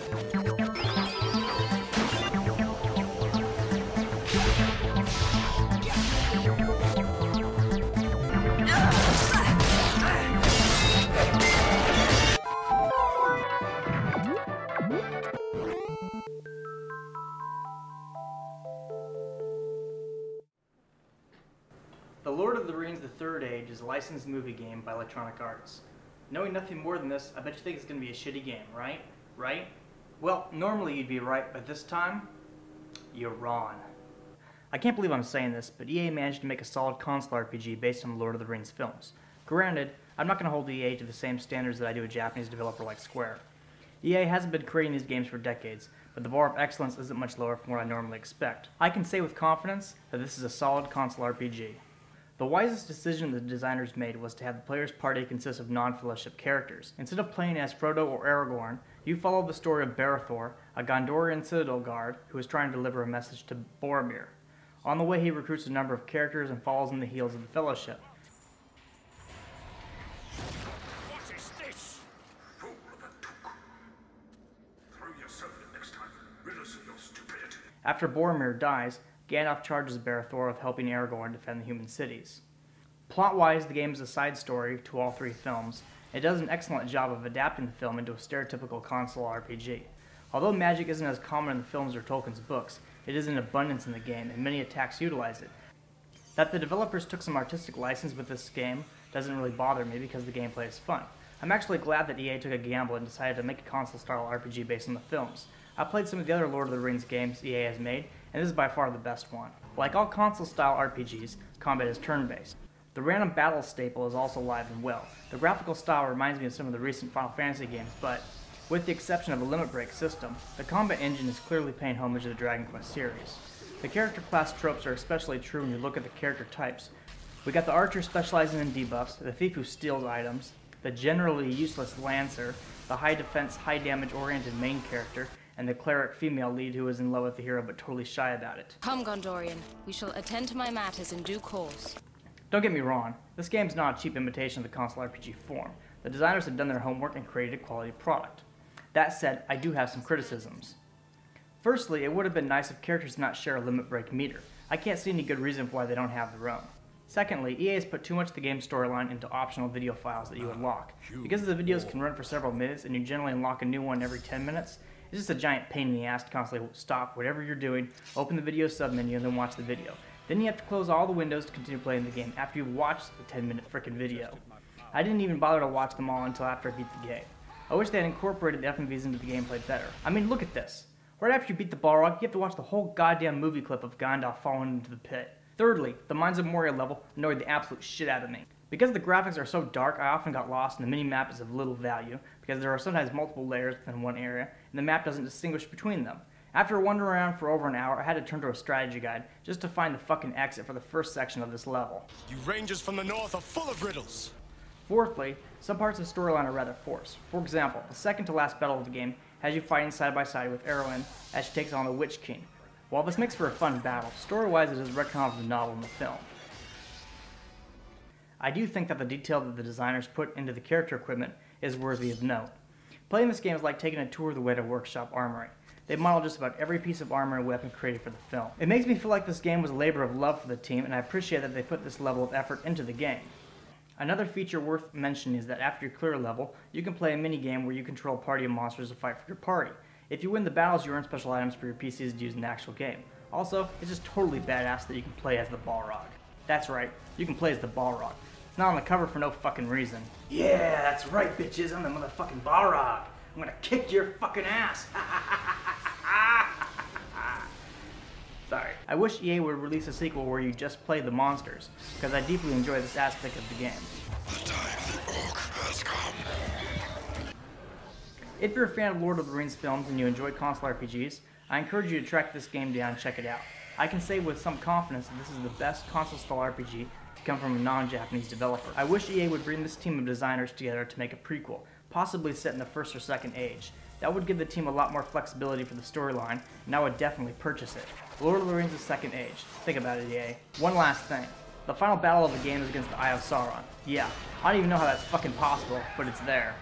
The Lord of the Rings The Third Age is a licensed movie game by Electronic Arts. Knowing nothing more than this, I bet you think it's going to be a shitty game, right? Right? Well, normally you'd be right, but this time, you're wrong. I can't believe I'm saying this, but EA managed to make a solid console RPG based on the Lord of the Rings films. Granted, I'm not going to hold EA to the same standards that I do a Japanese developer like Square. EA hasn't been creating these games for decades, but the bar of excellence isn't much lower from what I normally expect. I can say with confidence that this is a solid console RPG. The wisest decision the designers made was to have the player's party consist of non-fellowship characters. Instead of playing as Frodo or Aragorn, you follow the story of Berethor, a Gondorian Citadel Guard who is trying to deliver a message to Boromir. On the way, he recruits a number of characters and follows in the heels of the Fellowship. What is this? Fool of a took. Throw yourself in next time. Rid us of your stupidity. After Boromir dies, Gandalf charges Berethor with helping Aragorn defend the human cities. Plot-wise, the game is a side story to all three films. It does an excellent job of adapting the film into a stereotypical console RPG. Although magic isn't as common in the films or Tolkien's books, it is in abundance in the game, and many attacks utilize it. That the developers took some artistic license with this game doesn't really bother me because the gameplay is fun. I'm actually glad that EA took a gamble and decided to make a console-style RPG based on the films. I played some of the other Lord of the Rings games EA has made, and this is by far the best one. Like all console-style RPGs, combat is turn-based. The random battle staple is also alive and well. The graphical style reminds me of some of the recent Final Fantasy games, but with the exception of a limit break system, the combat engine is clearly paying homage to the Dragon Quest series. The character class tropes are especially true when you look at the character types. We got the archer specializing in debuffs, the thief who steals items, the generally useless lancer, the high defense, high damage oriented main character, and the cleric female lead who is in love with the hero but totally shy about it. Come, Gondorian. We shall attend to my matters in due course. Don't get me wrong, this game's not a cheap imitation of the console RPG form. The designers have done their homework and created a quality product. That said, I do have some criticisms. Firstly, it would have been nice if characters did not share a limit break meter. I can't see any good reason for why they don't have their own. Secondly, EA has put too much of the game's storyline into optional video files that you unlock. Because the videos can run for several minutes and you generally unlock a new one every 10 minutes, it's just a giant pain in the ass to constantly stop whatever you're doing, open the video submenu, and then watch the video. Then you have to close all the windows to continue playing the game after you've watched the 10-minute frickin' video. I didn't even bother to watch them all until after I beat the game. I wish they had incorporated the FMVs into the gameplay better. I mean, look at this. Right after you beat the Balrog, you have to watch the whole goddamn movie clip of Gandalf falling into the pit. Thirdly, the Mines of Moria level annoyed the absolute shit out of me. Because the graphics are so dark, I often got lost and the mini-map is of little value, because there are sometimes multiple layers within one area, and the map doesn't distinguish between them. After wandering around for over an hour, I had to turn to a strategy guide just to find the fucking exit for the first section of this level. You rangers from the north are full of riddles. Fourthly, some parts of the storyline are rather forced. For example, the second to last battle of the game has you fighting side by side with Éoaden as she takes on the Witch King. While this makes for a fun battle, story-wise it is a retcon of the novel and the film. I do think that the detail that the designers put into the character equipment is worthy of note. Playing this game is like taking a tour of the Weta Workshop Armory. They modeled just about every piece of armor and weapon created for the film. It makes me feel like this game was a labor of love for the team, and I appreciate that they put this level of effort into the game. Another feature worth mentioning is that after you clear a level, you can play a mini-game where you control a party of monsters to fight for your party. If you win the battles, you earn special items for your PCs to use in the actual game. Also, it's just totally badass that you can play as the Balrog. That's right, you can play as the Balrog. It's not on the cover for no fucking reason. Yeah, that's right, bitches, I'm the motherfucking Balrog. I'm gonna kick your fucking ass. Sorry. I wish EA would release a sequel where you just play the monsters, because I deeply enjoy this aspect of the game. The time of the Orc has come. If you're a fan of Lord of the Rings films and you enjoy console RPGs, I encourage you to track this game down and check it out. I can say with some confidence that this is the best console-style RPG to come from a non-Japanese developer. I wish EA would bring this team of designers together to make a prequel, possibly set in the First or Second Age. That would give the team a lot more flexibility for the storyline, and I would definitely purchase it. Lord of the Rings' Second Age. Think about it, EA. One last thing. The final battle of the game is against the Eye of Sauron. Yeah, I don't even know how that's fucking possible, but it's there.